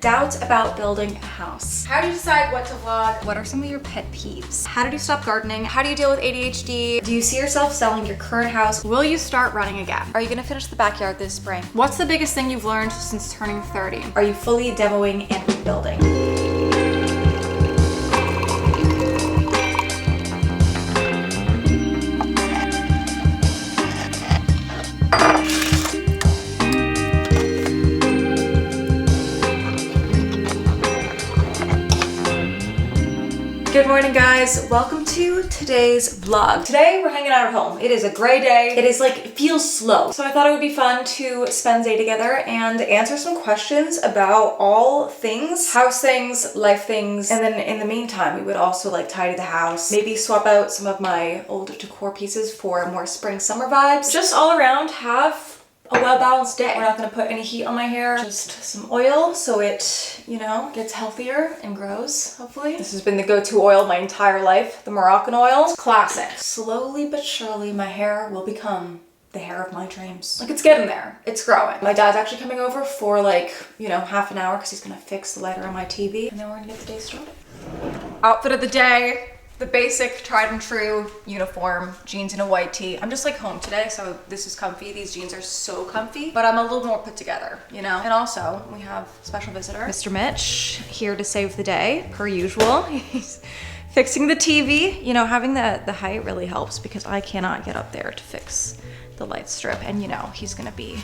Doubts about building a house. How do you decide what to vlog? What are some of your pet peeves? How did you stop gardening? How do you deal with ADHD? Do you see yourself selling your current house? Will you start running again? Are you gonna finish the backyard this spring? What's the biggest thing you've learned since turning 30? Are you fully demoing and rebuilding? Good morning, guys. Welcome to today's vlog. Today we're hanging out at home. It is a gray day. It feels slow. So I thought it would be fun to spend the day together and answer some questions about all things, house things, life things. And then in the meantime, we would also like tidy the house, maybe swap out some of my old decor pieces for more spring summer vibes. Just all around have a well-balanced day. We're not gonna put any heat on my hair, just some oil so it, you know, gets healthier and grows, hopefully. This has been the go-to oil my entire life, the Moroccan oil. Classic. Slowly but surely, my hair will become the hair of my dreams. Like, it's getting there. It's growing. My dad's actually coming over for like, you know, half an hour because he's gonna fix the lighter on my TV, and then we're gonna get the day started. Outfit of the day. The basic tried and true uniform, jeans and a white tee. I'm just like home today, so this is comfy. These jeans are so comfy, but I'm a little more put together, you know? And also, we have a special visitor, Mr. Mitch, here to save the day, per usual. He's fixing the TV. You know, having the height really helps because I cannot get up there to fix the light strip. And you know, he's gonna be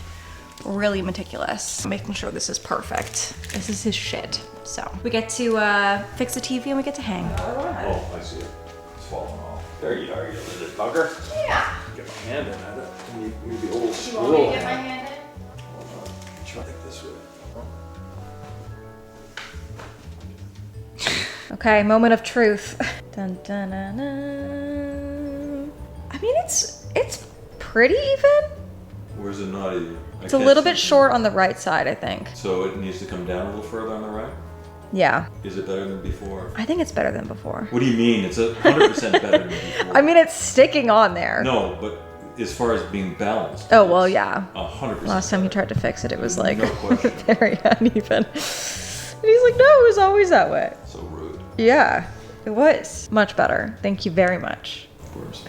really meticulous, making sure this is perfect. This is his shit. So we get to fix the TV and we get to hang. Oh, I see it. It's falling off. There you are, you little bugger. Yeah. Get my hand in at it. You'd be old You school. want me to get my hand in? Hold on. Try it this way. Okay, moment of truth. Dun, dun, dun, dun. I mean, it's pretty even. Where's it not even? It's a little bit short on the right side, I think. So it needs to come down a little further on the right? Yeah. Is it better than before? I think it's better than before. What do you mean? It's 100% better than before. I mean, it's sticking on there. No, but as far as being balanced. Oh, well, yeah. 100%. Last time he tried to fix it, it was like No question. very uneven. And he's like, no, it was always that way. So rude. Yeah, it was. Much better. Thank you very much. Of course.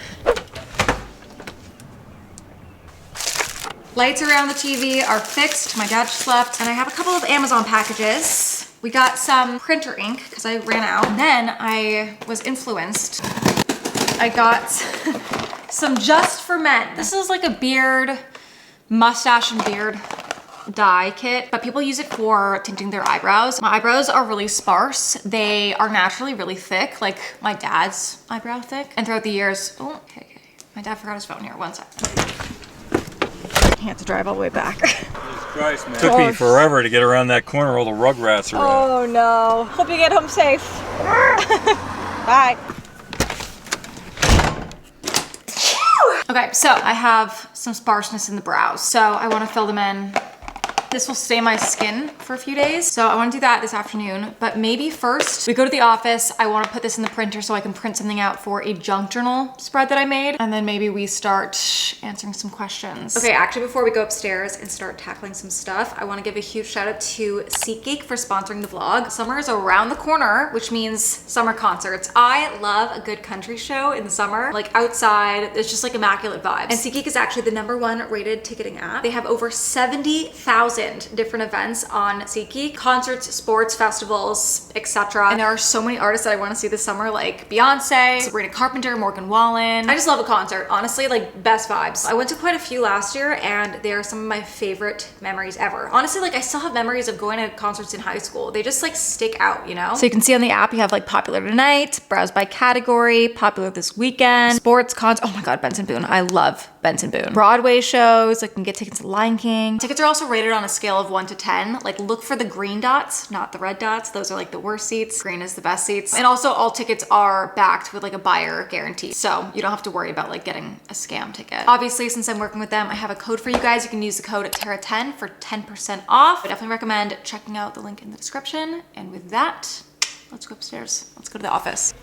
Lights around the TV are fixed. My dad just left, and I have a couple of Amazon packages. We got some printer ink because I ran out. And then I was influenced. I got some Just for Men. This is like a beard, mustache and beard dye kit, but people use it for tinting their eyebrows. My eyebrows are really sparse. They are naturally really thick, like my dad's eyebrow thick. And throughout the years, oh, okay. My dad forgot his phone here, one sec. He had to drive all the way back. Jesus Christ, man. Took me forever to get around that corner, all the rugrats are around. Oh no. Hope you get home safe. Bye. Okay, so I have some sparseness in the brows. So I want to fill them in. This will stay my skin for a few days. So I want to do that this afternoon, but maybe first we go to the office. I want to put this in the printer so I can print something out for a junk journal spread that I made. And then maybe we start answering some questions. Okay, actually before we go upstairs and start tackling some stuff, I want to give a huge shout out to SeatGeek for sponsoring the vlog. Summer is around the corner, which means summer concerts. I love a good country show in the summer, like outside. It's just like immaculate vibes. And SeatGeek is actually the #1 rated ticketing app. They have over 70,000 different events on SeatGeek, concerts, sports, festivals, etc. And there are so many artists that I want to see this summer, like Beyonce, Sabrina Carpenter, Morgan Wallen. I just love a concert, honestly, like best vibes. I went to quite a few last year and they are some of my favorite memories ever. Honestly, like I still have memories of going to concerts in high school. They just like stick out, you know? So you can see on the app, you have like popular tonight, browse by category, popular this weekend, sports, oh my God, Benson Boone. I love Benson Boone. Broadway shows, I can get tickets to Lion King. Tickets are also rated on a scale of 1 to 10. Like look for the green dots, not the red dots. Those are like the worst seats. Green is the best seats. And also all tickets are backed with like a buyer guarantee. So you don't have to worry about like getting a scam ticket. Obviously, since I'm working with them, I have a code for you guys. You can use the code Tara10 for 10% off. I definitely recommend checking out the link in the description. And with that, let's go upstairs. Let's go to the office.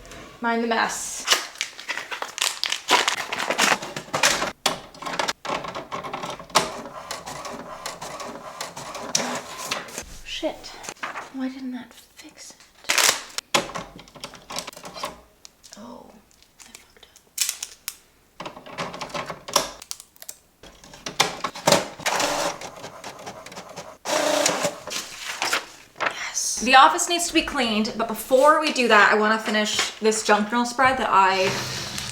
Mind the mess. Shit. Why didn't that fix it? Oh, I fucked up. Yes. The office needs to be cleaned, but before we do that, I want to finish this junk journal spread that I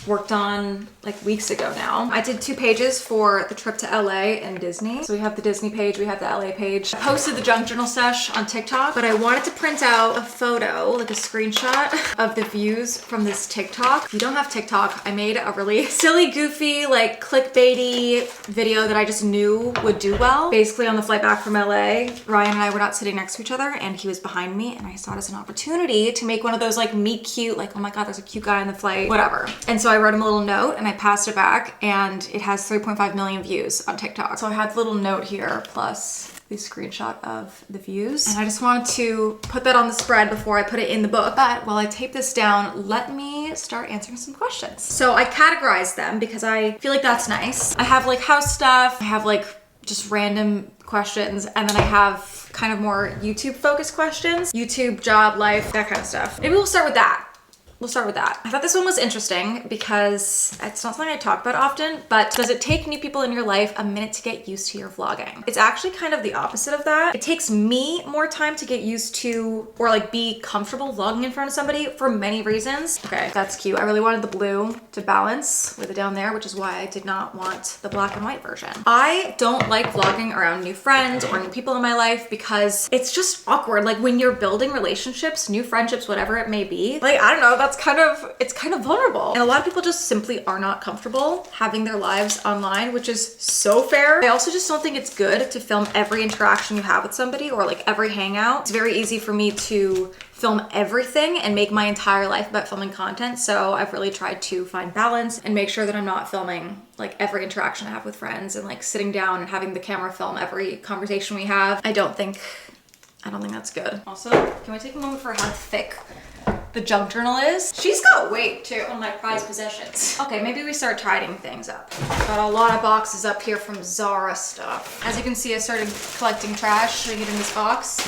worked on like weeks ago now. I did 2 pages for the trip to LA and Disney. So we have the Disney page, we have the LA page. I posted the junk journal sesh on TikTok, but I wanted to print out a photo, like a screenshot of the views from this TikTok. If you don't have TikTok, I made a really silly, goofy, like clickbaity video that I just knew would do well. Basically on the flight back from LA, Ryan and I were not sitting next to each other and he was behind me and I saw it as an opportunity to make one of those like meet cute, like, oh my God, there's a cute guy on the flight, whatever. And so I wrote him a little note and I passed it back and it has 3.5 million views on TikTok. So I had the little note here plus the screenshot of the views. And I just wanted to put that on the spread before I put it in the book. But while I tape this down, let me start answering some questions. So I categorized them because I feel like that's nice. I have like house stuff, I have like just random questions, and then I have kind of more YouTube focused questions. YouTube, job, life, that kind of stuff. Maybe we'll start with that. We'll start with that. I thought this one was interesting because it's not something I talk about often, but does it take new people in your life a minute to get used to your vlogging? It's actually kind of the opposite of that. It takes me more time to get used to or like be comfortable vlogging in front of somebody for many reasons. Okay, that's cute. I really wanted the blue to balance with it down there, which is why I did not want the black and white version. I don't like vlogging around new friends or new people in my life because it's just awkward. Like when you're building relationships, new friendships, whatever it may be, like, I don't know, it's kind of vulnerable. And a lot of people just simply are not comfortable having their lives online, which is so fair. I also just don't think it's good to film every interaction you have with somebody or like every hangout. It's very easy for me to film everything and make my entire life about filming content. So I've really tried to find balance and make sure that I'm not filming like every interaction I have with friends and like sitting down and having the camera film every conversation we have. I don't think that's good. Also, can we take a moment for how thick the junk journal is? She's got weight too, one of my prized possessions. Okay, maybe we start tidying things up. Got a lot of boxes up here from Zara stuff. As you can see, I started collecting trash, putting it in this box.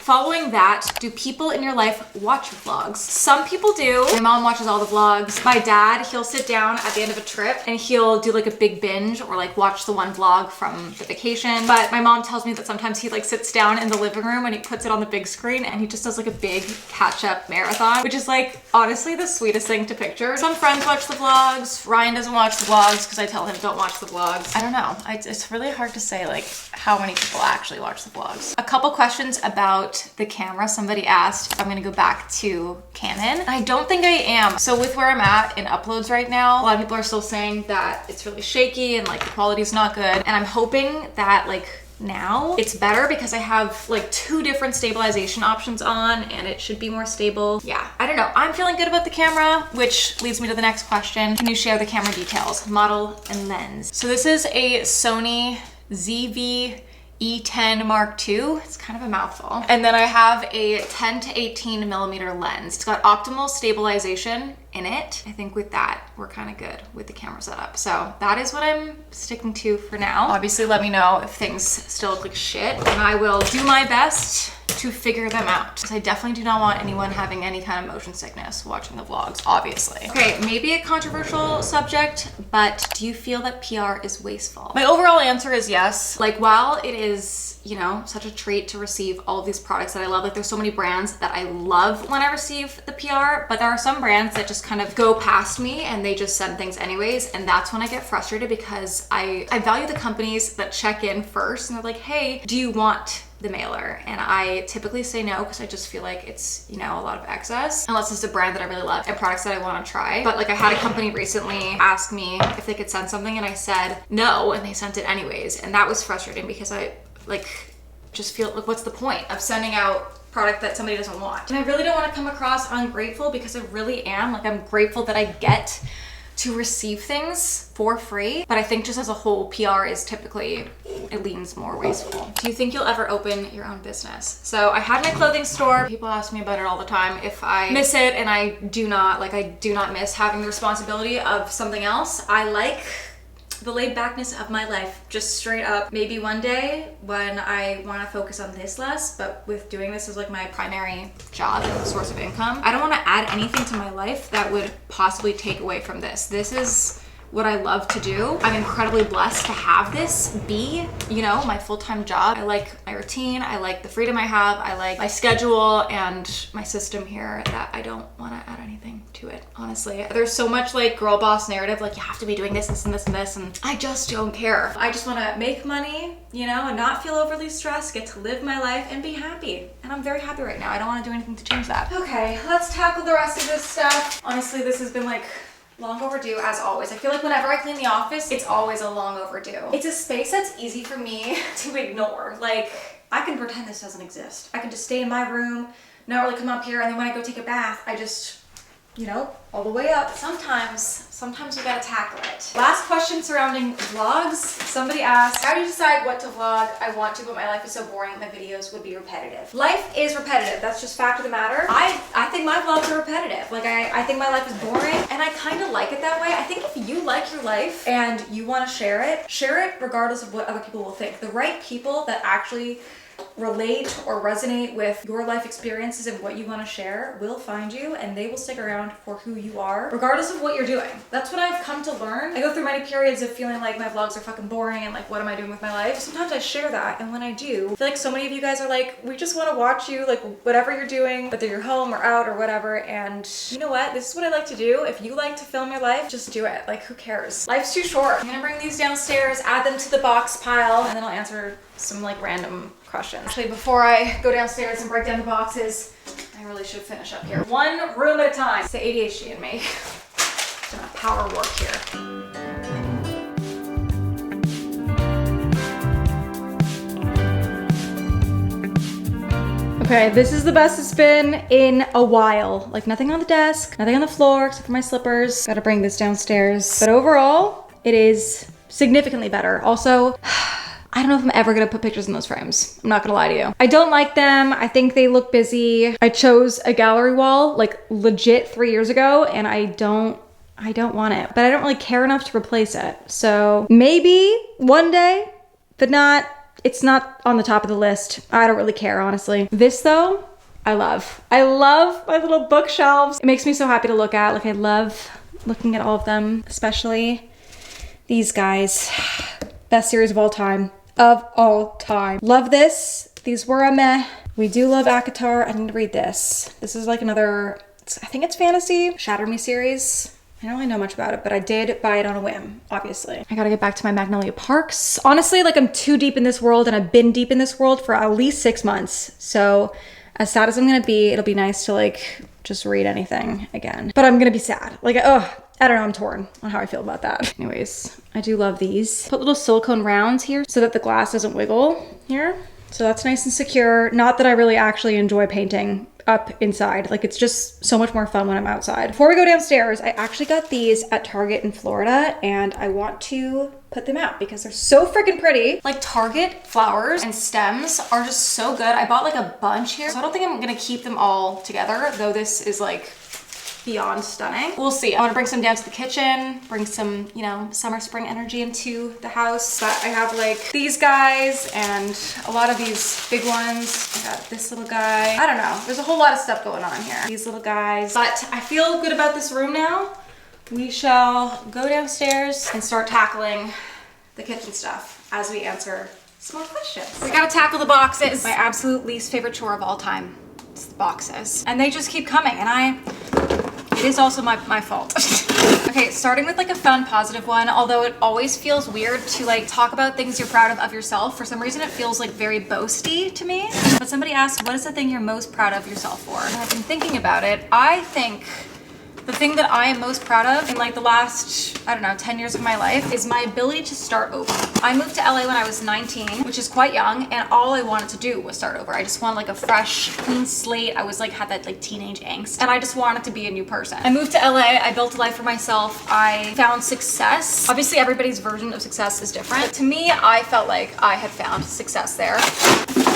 Following that, do people in your life watch your vlogs? Some people do. My mom watches all the vlogs. My dad, he'll sit down at the end of a trip and he'll do like a big binge or like watch the one vlog from the vacation. But my mom tells me that sometimes he like sits down in the living room and he puts it on the big screen and he just does like a big catch-up marathon, which is like honestly the sweetest thing to picture. Some friends watch the vlogs. Ryan doesn't watch the vlogs because I tell him don't watch the vlogs. I don't know. It's really hard to say like how many people actually watch the vlogs. A couple questions about the camera. Somebody asked if I'm gonna go back to Canon. I don't think I am. So with where I'm at in uploads right now, a lot of people are still saying that it's really shaky and like the quality's not good. And I'm hoping that like now it's better because I have like 2 different stabilization options on and it should be more stable. Yeah, I don't know. I'm feeling good about the camera, which leads me to the next question. Can you share the camera details, model and lens? So this is a Sony ZV E10 Mark II. It's kind of a mouthful. And then I have a 10 to 18 millimeter lens. It's got optimal stabilization in it. I think with that, we're kind of good with the camera setup. So that is what I'm sticking to for now. Obviously, let me know if things still look like shit and I will do my best to figure them out. Because I definitely do not want anyone having any kind of motion sickness watching the vlogs, obviously. Okay, maybe a controversial subject, but do you feel that PR is wasteful? My overall answer is yes. Like while it is, you know, such a treat to receive all of these products that I love, like there's so many brands that I love when I receive the PR, but there are some brands that just kind of go past me and they just send things anyways. And that's when I get frustrated because I value the companies that check in first and they're like, hey, do you want the mailer? And I typically say no because I just feel like it's, you know, a lot of excess unless it's a brand that I really love and products that I want to try. But like I had a company recently ask me if they could send something and I said no and they sent it anyways. And that was frustrating because I like just feel like what's the point of sending out product that somebody doesn't want? And I really don't want to come across ungrateful because I really am. Like I'm grateful that I get to receive things for free, but I think just as a whole, PR is typically, it leans more wasteful. Do you think you'll ever open your own business? So I had my clothing store. People ask me about it all the time if I miss it, and I do not miss having the responsibility of something else. I like the laid backness of my life. Just straight up, maybe one day when I want to focus on this less, but with doing this as like my primary job and source of income, I don't want to add anything to my life that would possibly take away from this. This is what I love to do. I'm incredibly blessed to have this be, you know, my full-time job. I like my routine. I like the freedom I have. I like my schedule and my system here that I don't want to add anything to it, honestly. There's so much like girl boss narrative, like you have to be doing this, this, and this, and this, and I just don't care. I just want to make money, you know, and not feel overly stressed, get to live my life and be happy. And I'm very happy right now. I don't want to do anything to change that. Okay, let's tackle the rest of this stuff. Honestly, this has been like long overdue as always. I feel like whenever I clean the office, it's always a long overdue. It's a space that's easy for me to ignore. Like, I can pretend this doesn't exist. I can just stay in my room, not really come up here, and then when I go take a bath, I just, you know, all the way up. Sometimes we gotta tackle it. Last question surrounding vlogs. Somebody asked, how do you decide what to vlog? I want to, but my life is so boring, my videos would be repetitive. Life is repetitive, that's just fact of the matter. I think my vlogs are repetitive. Like I think my life is boring, and I kind of like it that way. I think if you like your life and you wanna share it regardless of what other people will think. The right people that actually relate or resonate with your life experiences and what you want to share will find you, and they will stick around for who you are regardless of what you're doing. That's what I've come to learn. I go through many periods of feeling like my vlogs are fucking boring and like what am I doing with my life. Sometimes I share that, and when I do, I feel like so many of you guys are like, we just want to watch you, like whatever you're doing, whether you're home or out or whatever. And you know what, this is what I like to do. If you like to film your life, just do it. Like, who cares? Life's too short. I'm gonna bring these downstairs, add them to the box pile, and then I'll answer some like random questions. Actually, before I go downstairs and break down the boxes, I really should finish up here. One room at a time. It's the ADHD in me. Doing power work here. Okay, this is the best it's been in a while. Like nothing on the desk, nothing on the floor except for my slippers. Gotta bring this downstairs. But overall, it is significantly better. Also, I don't know if I'm ever gonna put pictures in those frames. I'm not gonna lie to you. I don't like them. I think they look busy. I chose a gallery wall like legit 3 years ago, and I don't want it, but I don't really care enough to replace it. So maybe one day, but it's not on the top of the list. I don't really care, honestly. This though, I love. I love my little bookshelves. It makes me so happy to look at. Like I love looking at all of them, especially these guys. Best series of all time. Love this. These were a meh. We do love ACOTAR. I need to read this. This is like another, I think it's fantasy, Shatter Me series. I don't really know much about it, but I did buy it on a whim, obviously. I gotta get back to my Magnolia Parks. Honestly, like I'm too deep in this world, and I've been deep in this world for at least 6 months. So as sad as I'm gonna be, it'll be nice to like just read anything again. But I'm gonna be sad. Like, I don't know, I'm torn on how I feel about that. Anyways, I do love these. Put little silicone rounds here so that the glass doesn't wiggle here. So that's nice and secure. Not that I really actually enjoy painting up inside. Like it's just so much more fun when I'm outside. Before we go downstairs, I actually got these at Target in Florida, and I want to put them out because they're so freaking pretty. Like Target flowers and stems are just so good. I bought like a bunch here, so I don't think I'm gonna keep them all together, though this is like beyond stunning. We'll see. I want to bring some down to the kitchen, bring some, you know, summer spring energy into the house. But I have like these guys and a lot of these big ones. I got this little guy. I don't know. There's a whole lot of stuff going on here. These little guys. But I feel good about this room now. We shall go downstairs and start tackling the kitchen stuff as we answer some more questions. We gotta tackle the boxes. My absolute least favorite chore of all time. It's the boxes. And they just keep coming, and it is also my fault. Okay, starting with like a fun, positive one, although it always feels weird to like talk about things you're proud of yourself. For some reason, it feels like very boasty to me. But somebody asked, what is the thing you're most proud of yourself for? And I've been thinking about it. I think the thing that I am most proud of in like the last, I don't know, 10 years of my life is my ability to start over. I moved to LA when I was 19, which is quite young, and all I wanted to do was start over. I just wanted like a fresh, clean slate. I was like, had that like teenage angst, and I just wanted to be a new person. I moved to LA, I built a life for myself. I found success. Obviously everybody's version of success is different. But to me, I felt like I had found success there.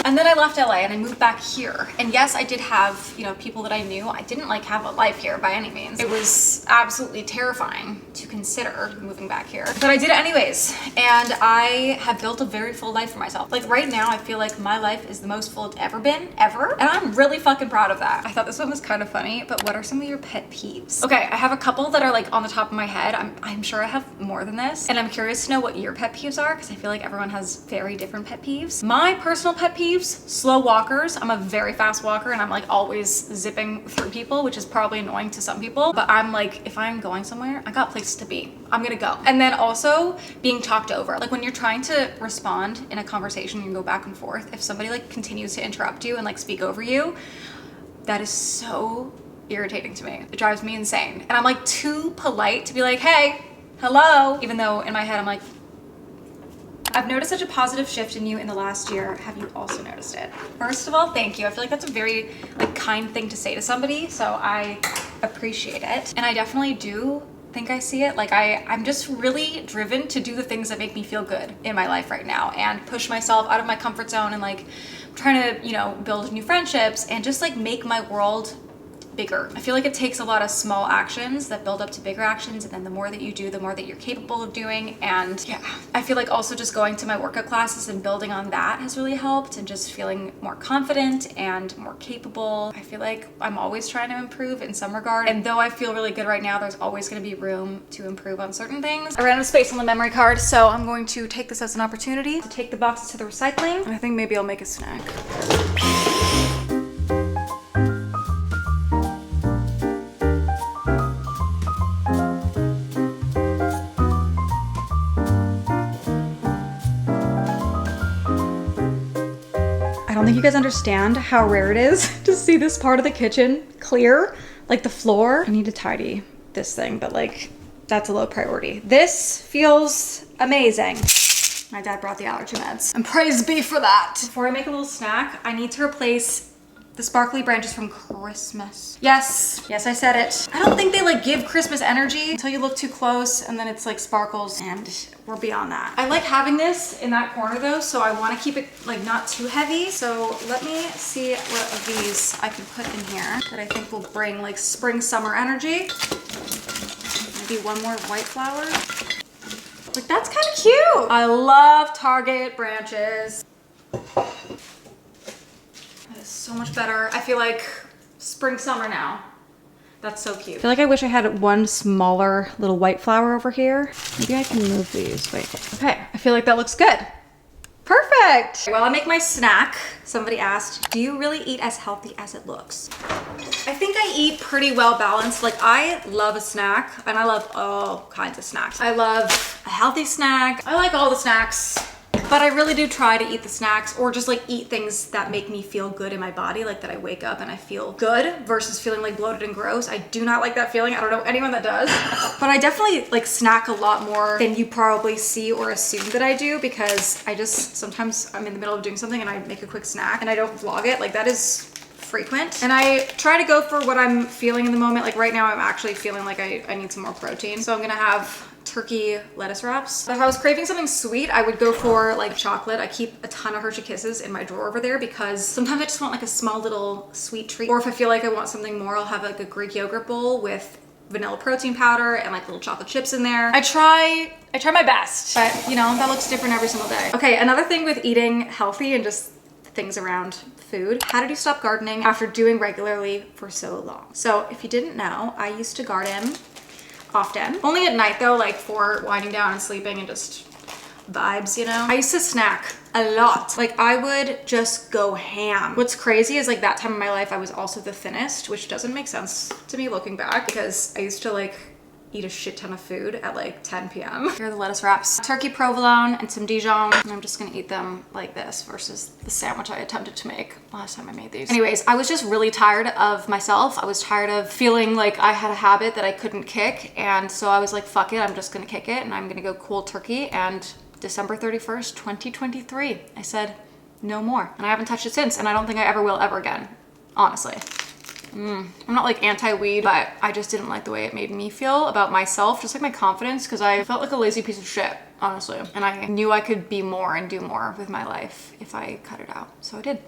And then I left LA and I moved back here. And yes, I did have, you know, people that I knew. I didn't like have a life here by any means. It was absolutely terrifying to consider moving back here. But I did it anyways. And I have built a very full life for myself. Like right now, I feel like my life is the most full it's ever been, ever. And I'm really fucking proud of that. I thought this one was kind of funny, but what are some of your pet peeves? Okay, I have a couple that are like on the top of my head. I'm sure I have more than this. And I'm curious to know what your pet peeves are because I feel like everyone has very different pet peeves. My personal pet peeves, slow walkers. I'm a very fast walker and I'm like always zipping through people, which is probably annoying to some people. But I'm like, if I'm going somewhere, I got places to be. I'm gonna go. And then also being talked over. Like when you're trying to respond in a conversation, you go back and forth. If somebody like continues to interrupt you and like speak over you, that is so irritating to me. It drives me insane. And I'm like too polite to be like, hey, hello. Even though in my head, I'm like, I've noticed such a positive shift in you in the last year. Have you also noticed it? First of all, thank you. I feel like that's a very like kind thing to say to somebody. So I appreciate it. And I definitely do think I see it. Like I'm just really driven to do the things that make me feel good in my life right now and push myself out of my comfort zone and like trying to, you know, build new friendships and just like make my world bigger. I feel like it takes a lot of small actions that build up to bigger actions, and then the more that you do, the more that you're capable of doing. And yeah, I feel like also just going to my workout classes and building on that has really helped, and just feeling more confident and more capable. I feel like I'm always trying to improve in some regard, and though I feel really good right now, there's always going to be room to improve on certain things. I ran out of space on the memory card, so I'm going to take this as an opportunity to take the boxes to the recycling, and I think maybe I'll make a snack. I don't think you guys understand how rare it is to see this part of the kitchen clear, like the floor. I need to tidy this thing, but like that's a low priority. This feels amazing. My dad brought the allergy meds, and praise be for that. Before I make a little snack, I need to replace the sparkly branches from Christmas. Yes, I said it. I don't think they like give Christmas energy until you look too close and then it's like sparkles, and we're beyond that. I like having this in that corner though, so I want to keep it like not too heavy. So let me see what of these I can put in here that I think will bring like spring, summer energy. Maybe one more white flower. Like that's kind of cute. I love Target branches. So much better. I feel like spring, summer now. That's so cute. I feel like I wish I had one smaller little white flower over here. Maybe I can move these. Wait. Okay. I feel like that looks good. Perfect. While I make my snack, somebody asked, do you really eat as healthy as it looks? I think I eat pretty well balanced. Like I love a snack, and I love all kinds of snacks. I love a healthy snack. I like all the snacks. But I really do try to eat the snacks, or just like eat things that make me feel good in my body, like that I wake up and I feel good versus feeling like bloated and gross. I do not like that feeling. I don't know anyone that does. But I definitely like snack a lot more than you probably see or assume that I do, because I just, sometimes I'm in the middle of doing something and I make a quick snack and I don't vlog it. Like that is frequent. And I try to go for what I'm feeling in the moment. Like right now I'm actually feeling like I need some more protein. So I'm gonna have turkey lettuce wraps. If I was craving something sweet, I would go for like chocolate. I keep a ton of Hershey Kisses in my drawer over there because sometimes I just want like a small little sweet treat. Or if I feel like I want something more, I'll have like a Greek yogurt bowl with vanilla protein powder and like little chocolate chips in there. I try my best, but you know, that looks different every single day. Okay, another thing with eating healthy and just things around food. How did you stop gardening after doing regularly for so long? So if you didn't know, I used to garden often. Only at night though, like for winding down and sleeping and just vibes, you know? I used to snack a lot. Like I would just go ham. What's crazy is like that time in my life, I was also the thinnest, which doesn't make sense to me looking back, because I used to like eat a shit ton of food at like 10 p.m. Here are the lettuce wraps. Turkey provolone and some Dijon. And I'm just gonna eat them like this versus the sandwich I attempted to make last time I made these. Anyways, I was just really tired of myself. I was tired of feeling like I had a habit that I couldn't kick. And so I was like, fuck it, I'm just gonna kick it and I'm gonna go cold turkey. And December 31st, 2023, I said, no more. And I haven't touched it since. And I don't think I ever will ever again, honestly. I'm not like anti-weed, but I just didn't like the way it made me feel about myself, just like my confidence, because I felt like a lazy piece of shit, honestly. And I knew I could be more and do more with my life if I cut it out. So I did.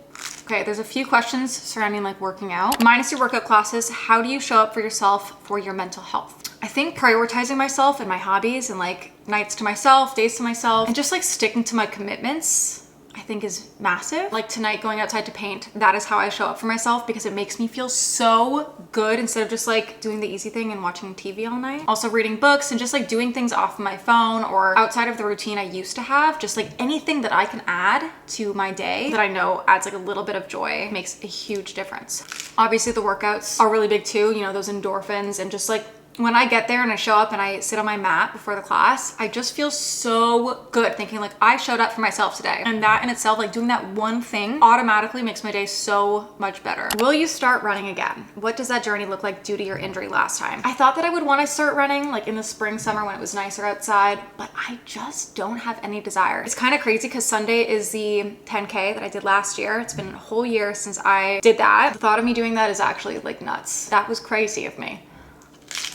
Okay, there's a few questions surrounding like working out. Minus your workout classes, how do you show up for yourself for your mental health? I think prioritizing myself and my hobbies and like nights to myself, days to myself, and just like sticking to my commitments, I think is massive. Like tonight going outside to paint, that is how I show up for myself because it makes me feel so good instead of just like doing the easy thing and watching TV all night. Also reading books and just like doing things off my phone or outside of the routine I used to have, just like anything that I can add to my day that I know adds like a little bit of joy makes a huge difference. Obviously the workouts are really big too, you know, those endorphins and just like when I get there and I show up and I sit on my mat before the class, I just feel so good thinking like I showed up for myself today. And that in itself, like doing that one thing automatically makes my day so much better. Will you start running again? What does that journey look like due to your injury last time? I thought that I would want to start running like in the spring, summer when it was nicer outside, but I just don't have any desire. It's kind of crazy because Sunday is the 10K that I did last year. It's been a whole year since I did that. The thought of me doing that is actually like nuts. That was crazy of me.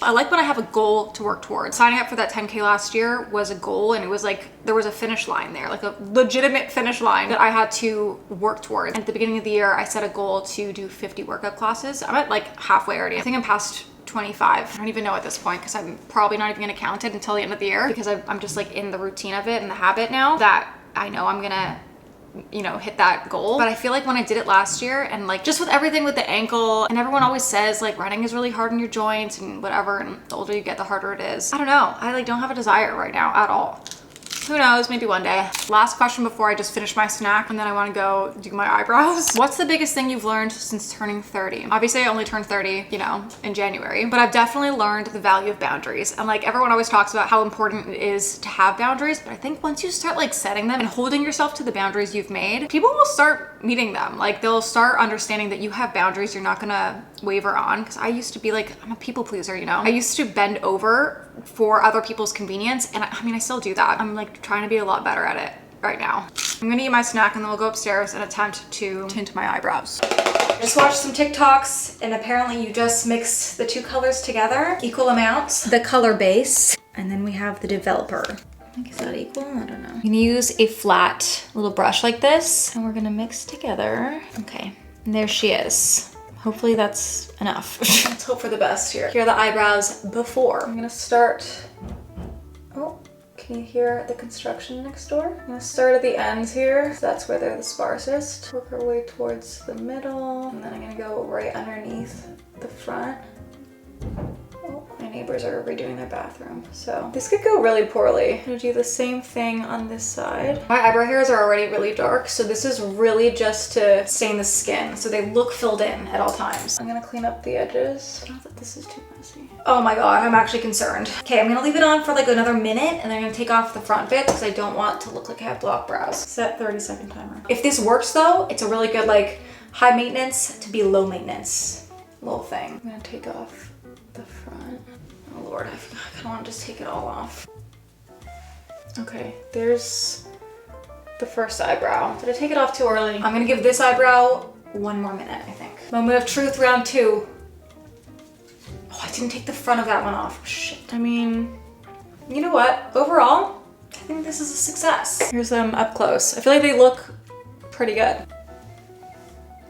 I like when I have a goal to work towards. Signing up for that 10K last year was a goal and it was like, there was a finish line there, like a legitimate finish line that I had to work towards. And at the beginning of the year, I set a goal to do 50 workout classes. I'm at like halfway already. I think I'm past 25. I don't even know at this point because I'm probably not even gonna count it until the end of the year because I'm just like in the routine of it and the habit now that I know I'm gonna, you know, hit that goal. But I feel like when I did it last year and like just with everything with the ankle and everyone always says like running is really hard on your joints and whatever, and the older you get the harder it is. I don't know, I like don't have a desire right now at all. Who knows, maybe one day. Last question before I just finish my snack and then I want to go do my eyebrows. What's the biggest thing you've learned since turning 30? Obviously I only turned 30, you know, in January, but I've definitely learned the value of boundaries. And like everyone always talks about how important it is to have boundaries, but I think once you start like setting them and holding yourself to the boundaries you've made, people will start meeting them. Like they'll start understanding that you have boundaries you're not gonna waver on. Because I used to be like, I'm a people pleaser, you know? I used to bend over for other people's convenience. And I mean, I still do that. I'm like trying to be a lot better at it right now. I'm gonna eat my snack and then we'll go upstairs and attempt to tint my eyebrows. Just watched some TikToks and apparently you just mix the two colors together, equal amounts, the color base, and then we have the developer. I think is that equal? I don't know. I'm gonna use a flat little brush like this and we're gonna mix together. Okay, and there she is. Hopefully that's enough. Let's hope for the best here. Here are the eyebrows before. I'm gonna start, oh, can you hear the construction next door? I'm gonna start at the ends here. So that's where they're the sparsest. Work our way towards the middle. And then I'm gonna go right underneath the front. Oh, my neighbors are redoing their bathroom. So this could go really poorly. I'm gonna do the same thing on this side. My eyebrow hairs are already really dark. So this is really just to stain the skin. So they look filled in at all times. I'm gonna clean up the edges. Not that this is too messy. Oh my God, I'm actually concerned. Okay, I'm gonna leave it on for like another minute and then I'm gonna take off the front bits because I don't want to look like I have block brows. Set 30-second timer. If this works though, it's a really good like high maintenance to be low maintenance little thing. I'm gonna take off the front. Oh Lord, I kind of want to just take it all off. Okay, there's the first eyebrow. Did I take it off too early? I'm gonna give this eyebrow one more minute, I think. Moment of truth, round 2. Oh, I didn't take the front of that one off. Shit. I mean, you know what? Overall, I think this is a success. Here's them up close. I feel like they look pretty good.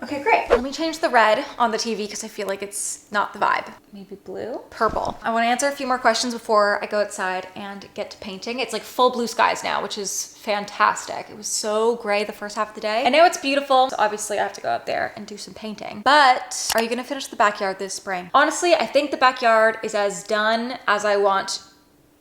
Okay, great. Let me change the red on the TV because I feel like it's not the vibe. Maybe blue? Purple. I want to answer a few more questions before I go outside and get to painting. It's like full blue skies now, which is fantastic. It was so gray the first half of the day. I know it's beautiful, so obviously I have to go out there and do some painting. But are you gonna finish the backyard this spring? Honestly, I think the backyard is as done as I want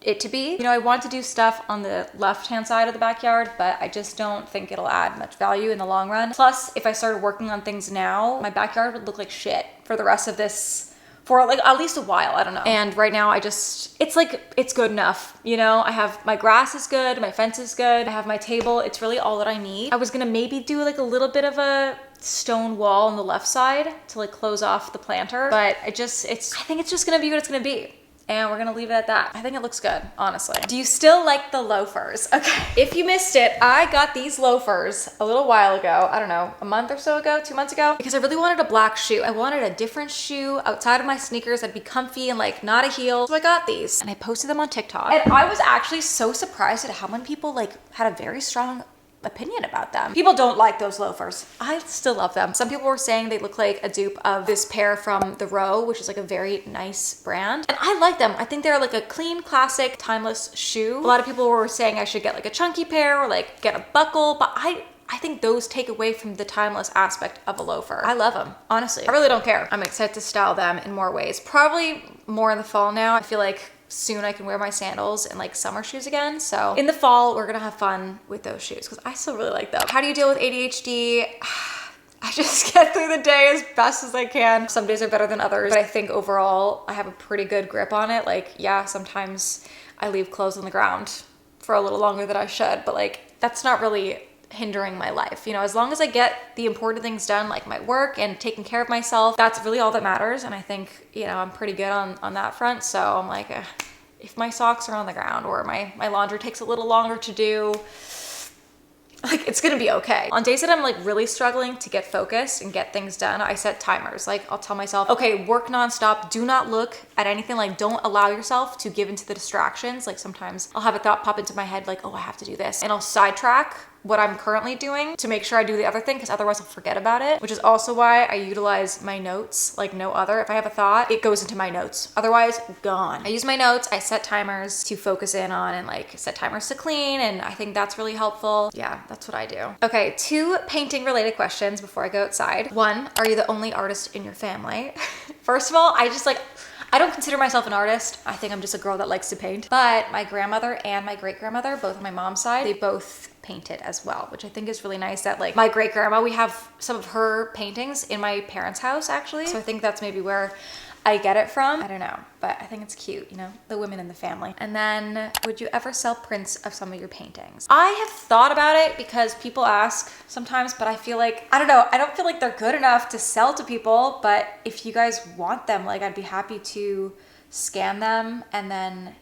it to be. You know, I want to do stuff on the left-hand side of the backyard, but I just don't think it'll add much value in the long run. Plus, if I started working on things now, my backyard would look like shit for the rest of this, for like at least a while, I don't know. And right now it's like, it's good enough. You know, I have, my grass is good, my fence is good, I have my table. It's really all that I need. I was gonna maybe do like a little bit of a stone wall on the left side to like close off the planter, but I think it's just gonna be what it's gonna be. And we're gonna leave it at that. I think it looks good, honestly. Do you still like the loafers? Okay, if you missed it, I got these loafers a little while ago. I don't know, a month or so ago, 2 months ago, because I really wanted a black shoe. I wanted a different shoe outside of my sneakers that'd be comfy and like not a heel. So I got these and I posted them on TikTok. And I was actually so surprised at how many people like had a very strong opinion about them. People don't like those loafers. I still love them. Some people were saying they look like a dupe of this pair from The Row, which is like a very nice brand. And I like them. I think they're like a clean, classic, timeless shoe. A lot of people were saying I should get like a chunky pair or like get a buckle, but I think those take away from the timeless aspect of a loafer. I love them, honestly. I really don't care. I'm excited to style them in more ways. Probably more in the fall now. I feel like soon I can wear my sandals and like summer shoes again. So in the fall, we're gonna have fun with those shoes because I still really like them. How do you deal with ADHD? I just get through the day as best as I can. Some days are better than others, but I think overall I have a pretty good grip on it. Like, yeah, sometimes I leave clothes on the ground for a little longer than I should, but like that's not really hindering my life. You know, as long as I get the important things done, like my work and taking care of myself, that's really all that matters. And I think, you know, I'm pretty good on that front. So I'm like, if my socks are on the ground or my laundry takes a little longer to do, like it's gonna be okay. On days that I'm like really struggling to get focused and get things done, I set timers. Like I'll tell myself, okay, work nonstop, do not look at anything, like don't allow yourself to give into the distractions. Like sometimes I'll have a thought pop into my head like, oh, I have to do this. And I'll sidetrack what I'm currently doing to make sure I do the other thing because otherwise I'll forget about it, which is also why I utilize my notes like no other. If I have a thought, it goes into my notes. Otherwise, gone. I use my notes, I set timers to focus in on and like set timers to clean, and I think that's really helpful. Yeah, that's what I do. Okay, 2 painting related questions before I go outside. 1, are you the only artist in your family? First of all, I don't consider myself an artist. I think I'm just a girl that likes to paint. But my grandmother and my great-grandmother, both on my mom's side, they both painted as well, which I think is really nice that like my great-grandma, we have some of her paintings in my parents' house actually. So I think that's maybe where I get it from. I don't know, but I think it's cute, you know, the women in the family. And then, would you ever sell prints of some of your paintings? I have thought about it because people ask sometimes, but I feel like, I don't know, I don't feel like they're good enough to sell to people, but if you guys want them, like I'd be happy to scan them and then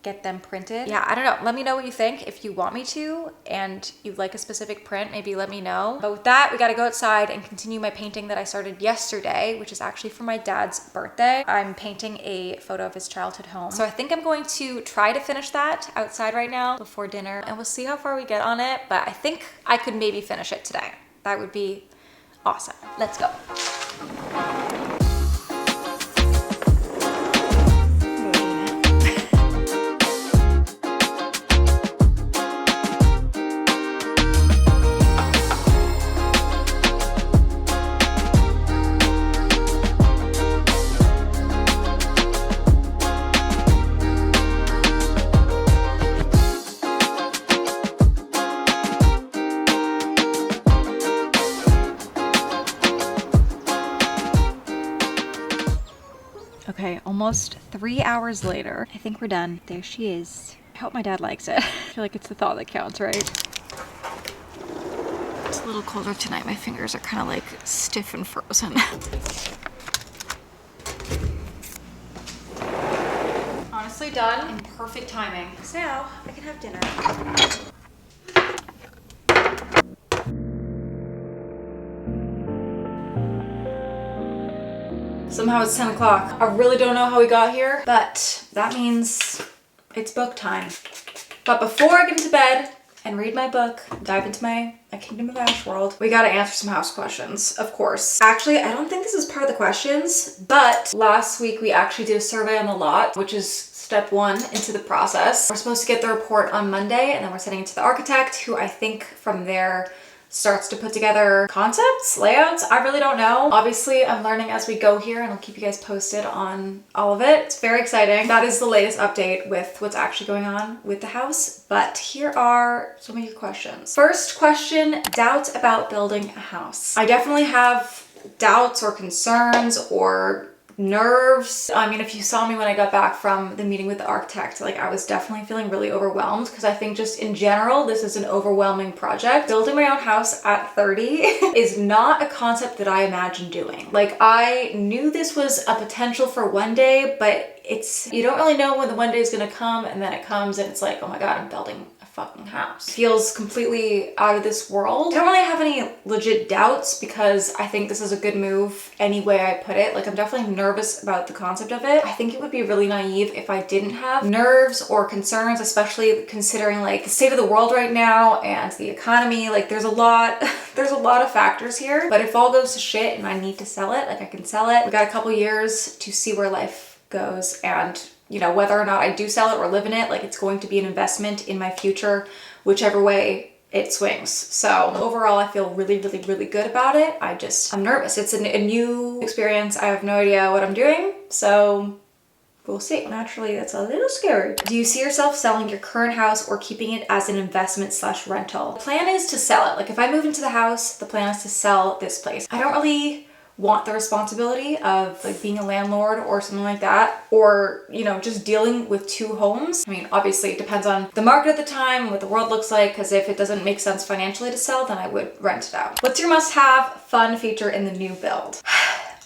get them printed. Yeah, I don't know. Let me know what you think if you want me to, and you like a specific print, maybe let me know. But with that, we gotta go outside and continue my painting that I started yesterday, which is actually for my dad's birthday. I'm painting a photo of his childhood home. So I think I'm going to try to finish that outside right now before dinner, and we'll see how far we get on it, but I think I could maybe finish it today. That would be awesome. Let's go. Okay, almost 3 hours later. I think we're done. There she is. I hope my dad likes it. I feel like it's the thought that counts, right? It's a little colder tonight. My fingers are kind of like stiff and frozen. Honestly done in perfect timing. So now I can have dinner. Somehow it's 10 o'clock. I really don't know how we got here, but that means it's book time. But before I get into bed and read my book, dive into my Kingdom of Ash world, we gotta answer some house questions, of course. Actually, I don't think this is part of the questions, but last week we actually did a survey on the lot, which is step 1 into the process. We're supposed to get the report on Monday, and then we're sending it to the architect, who I think from there starts to put together concepts, layouts. I really don't know. Obviously, I'm learning as we go here, and I'll keep you guys posted on all of it. It's very exciting. That is the latest update with what's actually going on with the house. But here are some of your questions. First question, doubts about building a house. I definitely have doubts or concerns or nerves. I mean, if you saw me when I got back from the meeting with the architect, like I was definitely feeling really overwhelmed because I think just in general, this is an overwhelming project. Building my own house at 30 is not a concept that I imagined doing. Like I knew this was a potential for one day, but you don't really know when the one day is gonna come, and then it comes and it's like, oh my God, I'm building a fucking house. It feels completely out of this world. I don't really have any legit doubts because I think this is a good move any way I put it. Like I'm definitely nervous about the concept of it. I think it would be really naive if I didn't have nerves or concerns, especially considering like the state of the world right now and the economy. Like there's a lot of factors here, but if all goes to shit and I need to sell it, like I can sell it. We got a couple years to see where life goes, and you know, whether or not I do sell it or live in it, like it's going to be an investment in my future, whichever way it swings. So overall, I feel really, really, really good about it. I'm nervous. It's a new experience. I have no idea what I'm doing. So we'll see. Naturally, that's a little scary. Do you see yourself selling your current house or keeping it as an investment/rental? The plan is to sell it. Like if I move into the house, the plan is to sell this place. I don't really want the responsibility of like being a landlord or something like that, or you know, just dealing with two homes. I mean, obviously it depends on the market at the time, what the world looks like, because if it doesn't make sense financially to sell, then I would rent it out. What's your must-have fun feature in the new build?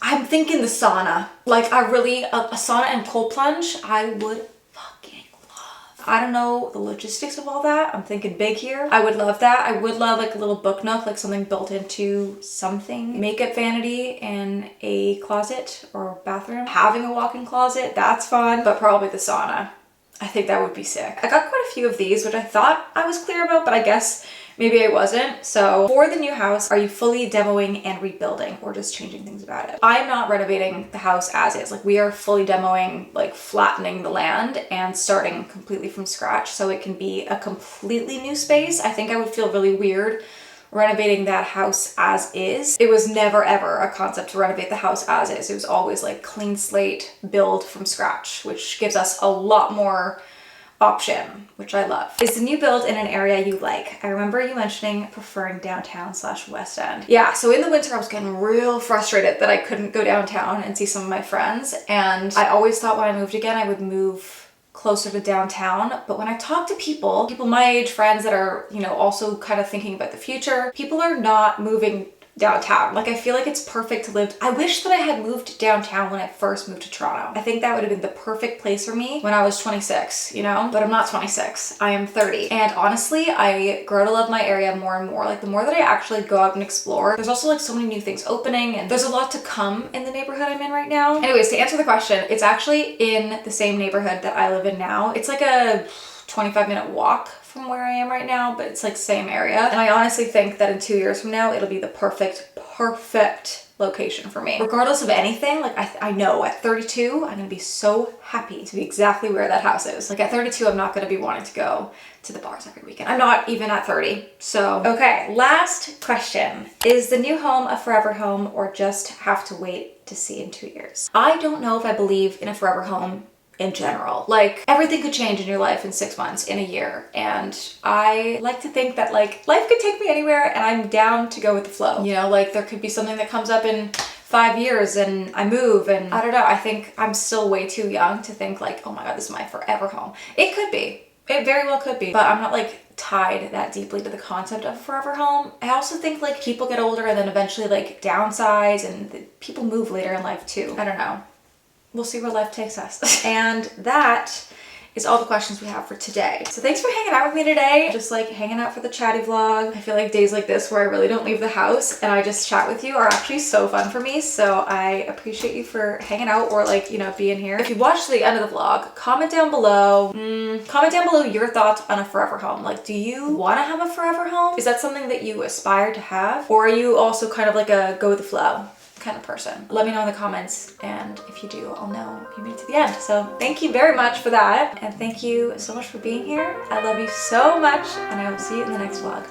I'm thinking the sauna. Like a sauna and cold plunge, I would fucking love. I don't know the logistics of all that. I'm thinking big here. I would love that. I would love like a little book nook, like something built into something. Makeup vanity in a closet or bathroom. Having a walk-in closet, that's fun, but probably the sauna. I think that would be sick. I got quite a few of these, which I thought I was clear about, but I guess maybe I wasn't. So for the new house, are you fully demoing and rebuilding or just changing things about it? I'm not renovating the house as is. Like we are fully demoing, like flattening the land and starting completely from scratch so it can be a completely new space. I think I would feel really weird renovating that house as is. It was never ever a concept to renovate the house as is. It was always like clean slate, build from scratch, which gives us a lot more option, which I love. Is the new build in an area you like? I remember you mentioning preferring downtown/West End. Yeah, so in the winter I was getting real frustrated that I couldn't go downtown and see some of my friends, and I always thought when I moved again I would move closer to downtown. But when I talk to people my age, friends that are, you know, also kind of thinking about the future, people are not moving downtown. Like I feel like it's perfect to live. I wish that I had moved downtown when I first moved to Toronto. I think that would have been the perfect place for me when I was 26, you know? But I'm not 26, I am 30. And honestly, I grow to love my area more and more. Like the more that I actually go out and explore, there's also like so many new things opening, and there's a lot to come in the neighborhood I'm in right now. Anyways, to answer the question, it's actually in the same neighborhood that I live in now. It's like a 25-minute walk from where I am right now, but it's like same area. And I honestly think that in 2 years from now, it'll be the perfect location for me. Regardless of anything, like I know at 32, I'm gonna be so happy to be exactly where that house is. Like at 32, I'm not gonna be wanting to go to the bars every weekend. I'm not even at 30. So, okay, last question. Is the new home a forever home or just have to wait to see in 2 years? I don't know if I believe in a forever home in general. Like everything could change in your life in 6 months, in a year. And I like to think that like life could take me anywhere and I'm down to go with the flow. You know, like there could be something that comes up in 5 years and I move, and I don't know. I think I'm still way too young to think like, oh my God, this is my forever home. It could be. It very well could be, but I'm not like tied that deeply to the concept of a forever home. I also think like people get older and then eventually like downsize, and people move later in life too. I don't know. We'll see where life takes us. And that is all the questions we have for today. So thanks for hanging out with me today. Just like hanging out for the chatty vlog. I feel like days like this where I really don't leave the house and I just chat with you are actually so fun for me. So I appreciate you for hanging out or like, you know, being here. If you watched the end of the vlog, comment down below your thoughts on a forever home. Like, do you want to have a forever home? Is that something that you aspire to have? Or are you also kind of like a go with the flow kind of person? Let me know in the comments, and if you do, I'll know you made it to the end. So thank you very much for that, and thank you so much for being here. I love you so much, and I will see you in the next vlog.